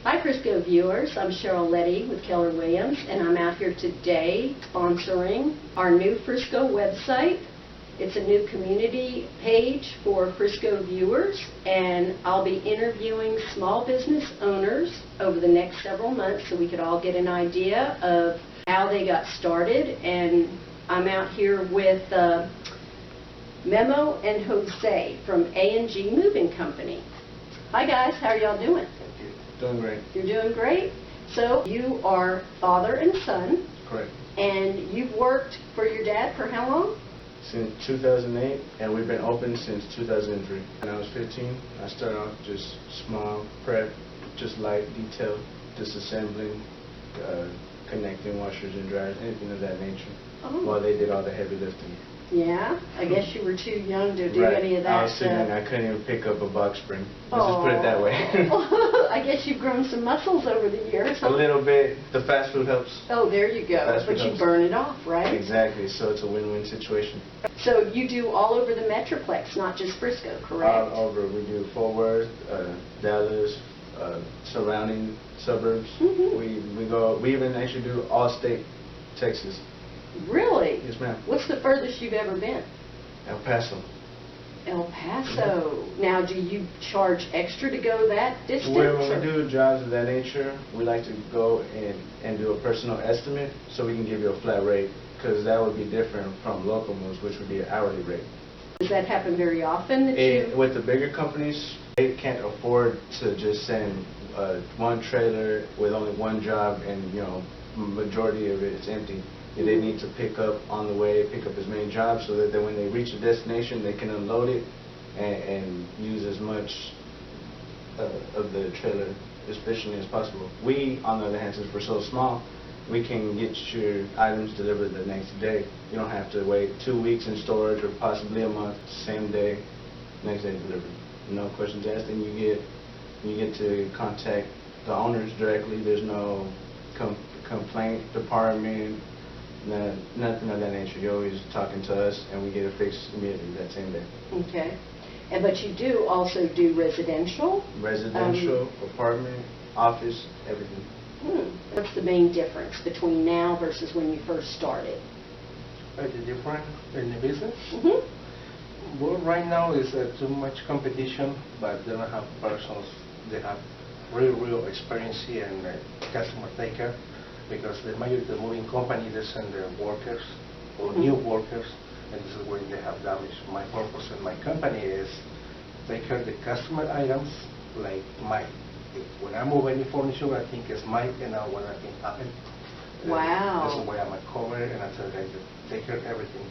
Hi Frisco viewers, I'm Cheryl Letty with Keller Williams, and I'm out here today sponsoring our new Frisco website. It's a new community page for Frisco viewers, and I'll be interviewing small business owners over the next several months so we could all get an idea of how they got started. And I'm out here with Memo and Jose from A&G Moving Company. Hi guys, how are y'all doing? Doing great. You're doing great. So you are father and son. Correct. And you've worked for your dad for how long? Since 2008, and we've been open since 2003. When I was 15, I started off just small prep, just light detail, disassembling, connecting washers and dryers, anything of that nature, while they did all the heavy lifting. Yeah? I guess you were too young to do Right. any of that. I was sitting and I couldn't even pick up a box spring. Let's just put it that way. I guess you've grown some muscles over the years. A little bit. The fast food helps. Oh, there you go. Fast But food you helps. burn it off, right? Exactly. So it's a win-win situation. So you do all over the Metroplex, not just Frisco, correct? All over. We do Fort Worth, Dallas, surrounding suburbs. Mm-hmm. We even actually do all-state Texas. Really? Yes, ma'am. What's the furthest you've ever been? El Paso. El Paso. Now, do you charge extra to go that distance? When we do jobs of that nature, we like to go and do a personal estimate so we can give you a flat rate, because that would be different from local moves, which would be an hourly rate. Does that happen very often? With the bigger companies, they can't afford to just send one trailer with only one job and, majority of it is empty. They need to pick up on the way, pick up as many jobs so that when they reach a destination, they can unload it and use as much of the trailer efficiently as possible. We, on the other hand, since we're so small, we can get your items delivered the next day. You don't have to wait 2 weeks in storage or possibly a month. Same day, next day delivered. No questions asked, and you get to contact the owners directly. There's no complaint department. Nothing of that nature. You're always talking to us, and we get it fixed immediately that same day. Okay. But you do also do residential? Residential, apartment, office, everything. What's the main difference between now versus when you first started? The difference in the business? Mm-hmm. Well, right now is too much competition, but they don't have persons. They have real experience and customer take care. Because the majority of the moving company, they send their workers or new workers, and this is when they have damage. My purpose in my company is take care of the customer items, like when I move any furniture, I think it's mine, and now when I think happen. Wow. This is why I'm a cover, and I tell them to take care of everything.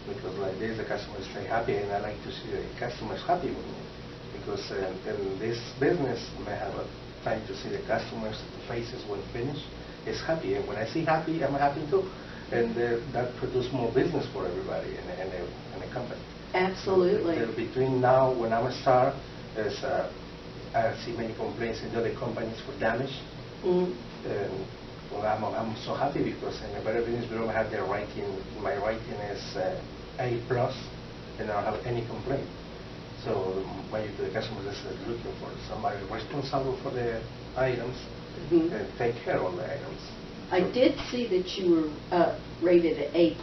Because like this, the customers stay happy, and I like to see the customers happy with me. Because in this business, I have a time to see the customers' faces when finished. Is happy, and when I see happy, I'm happy too, and that produces more business for everybody in the company. Absolutely. Between now, when I'm a star, I see many complaints in the other companies for damage, and well, I'm so happy because in the Better Business Bureau I have their rating. My rating is A+, and I don't have any complaint. So the customers is looking for somebody responsible for the items. And take care of the items. I did see that you were rated at A+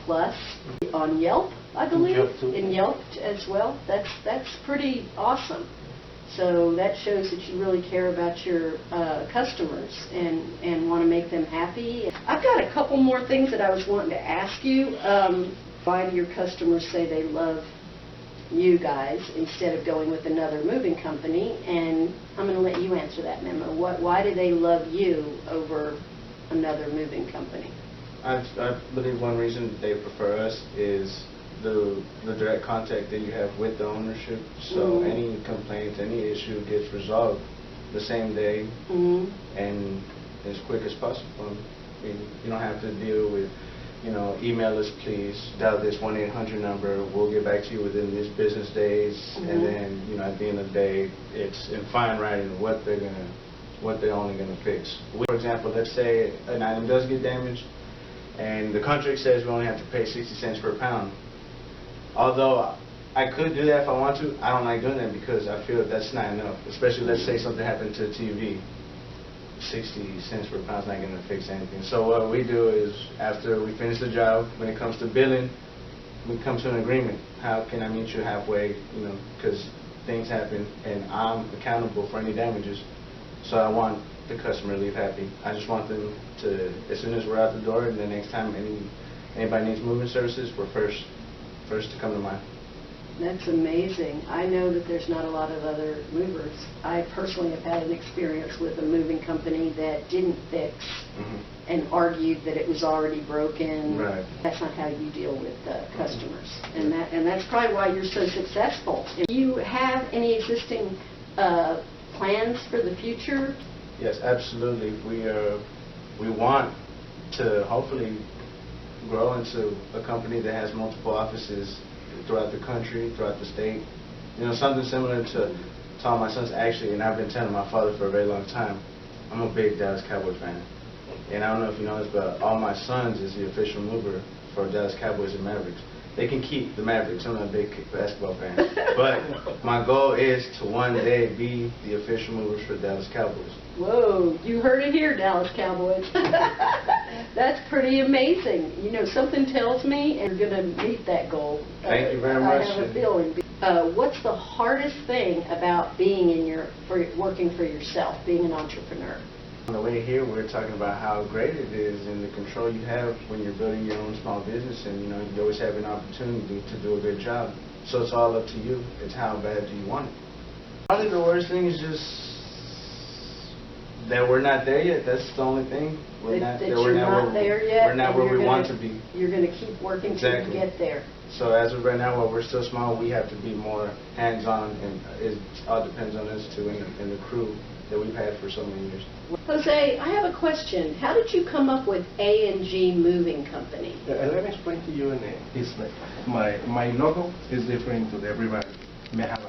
on Yelp, I believe. Yelp too. In Yelp as well. That's pretty awesome. So that shows that you really care about your customers and want to make them happy. I've got a couple more things that I was wanting to ask you. Why do your customers say they love you guys instead of going with another moving company? And I'm going to let you answer that, Memo. Why do they love you over another moving company? I believe one reason they prefer us is the direct contact that you have with the ownership. So any complaint, any issue gets resolved the same day and as quick as possible. I mean, you don't have to deal with email us please, dial this 1-800 number, we'll get back to you within these business days, and then, at the end of the day, it's in fine writing what they're only gonna fix. For example, let's say an item does get damaged, and the contract says we only have to pay 60 cents per pound. Although I could do that if I want to, I don't like doing that because I feel that's not enough, especially let's say something happened to a TV. 60 cents per pound is not going to fix anything. So what we do is, after we finish the job, when it comes to billing, we come to an agreement. How can I meet you halfway? Because things happen, and I'm accountable for any damages. So I want the customer to leave happy. I just want them to, as soon as we're out the door, and the next time anybody needs moving services, we're first to come to mind. That's amazing. I know that there's not a lot of other movers. I personally have had an experience with a moving company that didn't fix and argued that it was already broken. Right. That's not how you deal with customers. And that's probably why you're so successful. Do you have any existing plans for the future? Yes, absolutely. We want to hopefully grow into a company that has multiple offices throughout the country, throughout the state. Something similar to all my sons actually, and I've been telling my father for a very long time, I'm a big Dallas Cowboys fan. And I don't know if you know this, but all my sons is the official mover for Dallas Cowboys and Mavericks. They can keep the Mavericks. I'm not a big basketball fan. But my goal is to one day be the official movers for Dallas Cowboys. Whoa, you heard it here, Dallas Cowboys. That's pretty amazing. Something tells me you're going to meet that goal. Thank you very much. I have a feeling. What's the hardest thing about being working for yourself, being an entrepreneur? On the way here, we're talking about how great it is and the control you have when you're building your own small business, and you always have an opportunity to do a good job. So it's all up to you. It's how bad do you want it. Probably the worst thing is just that we're not there yet. That's the only thing. We're not there yet. We're not where we want to be. You're going to keep working exactly. till you get there. So as of right now, while we're still small, we have to be more hands-on, and it all depends on us too and the crew that we've had for so many years. Jose, I have a question. How did you come up with A&G Moving Company? Let me explain to you. My logo is different to everybody. I have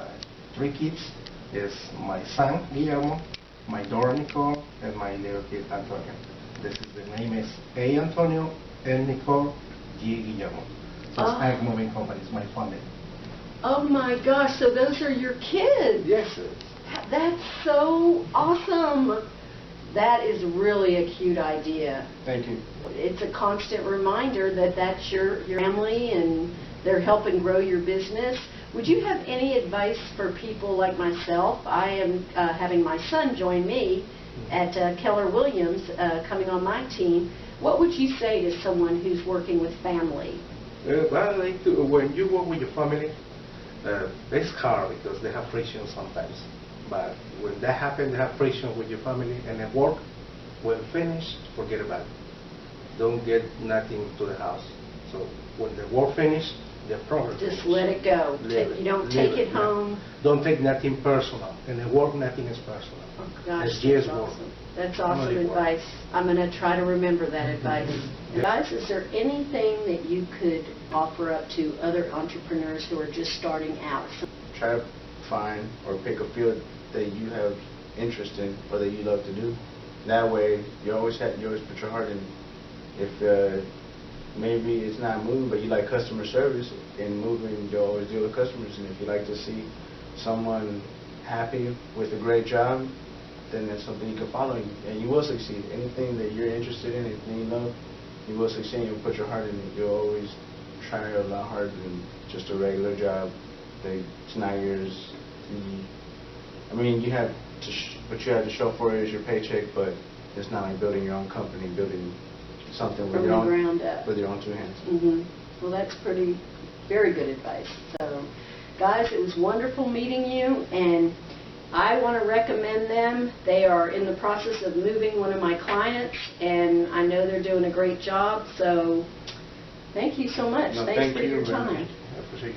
3 kids. It's my son, Guillermo, my daughter, Nicole, and my little kid, Antonio. The name is A. Antonio, N. Nicole, G. Guillermo. So it's Ag Moving Company. It's my family. Oh my gosh, so those are your kids? Yes. That's so awesome. That is really a cute idea. Thank you. It's a constant reminder that that's your family and they're helping grow your business. Would you have any advice for people like myself? I am having my son join me at Keller Williams, coming on my team. What would you say to someone who's working with family? When you work with your family, it's hard because they have friction sometimes. But when that happens, they have friction with your family, and at work, when finished, forget about it. Don't get nothing to the house. So when the work finished, the problem. Just let it go. You don't take it home. Don't take nothing personal. And at work, nothing is personal. Oh, gosh, it's just work. awesome. That's awesome advice. I'm going to try to remember that advice. Guys, is there anything that you could offer up to other entrepreneurs who are just starting out? Try to find or pick a field that you have interest in or that you love to do. That way, you always put your heart in. If maybe it's not moving, but you like customer service, in moving, you'll always deal with customers. And if you like to see someone happy with a great job, then that's something you can follow, and you will succeed. Anything that you're interested in, anything you love, you will succeed. You'll put your heart in it. You'll always try a lot harder than just a regular job. It's not yours. I mean, you have to what you have to show for it is your paycheck, but it's not like building your own company, building something with your own ground up. with your own 2 hands. Well, that's very good advice. So, guys, it was wonderful meeting you, and I want to recommend them. They are in the process of moving one of my clients, and I know they're doing a great job. So, thank you so much. No, Thanks thank for you your very time. much. I appreciate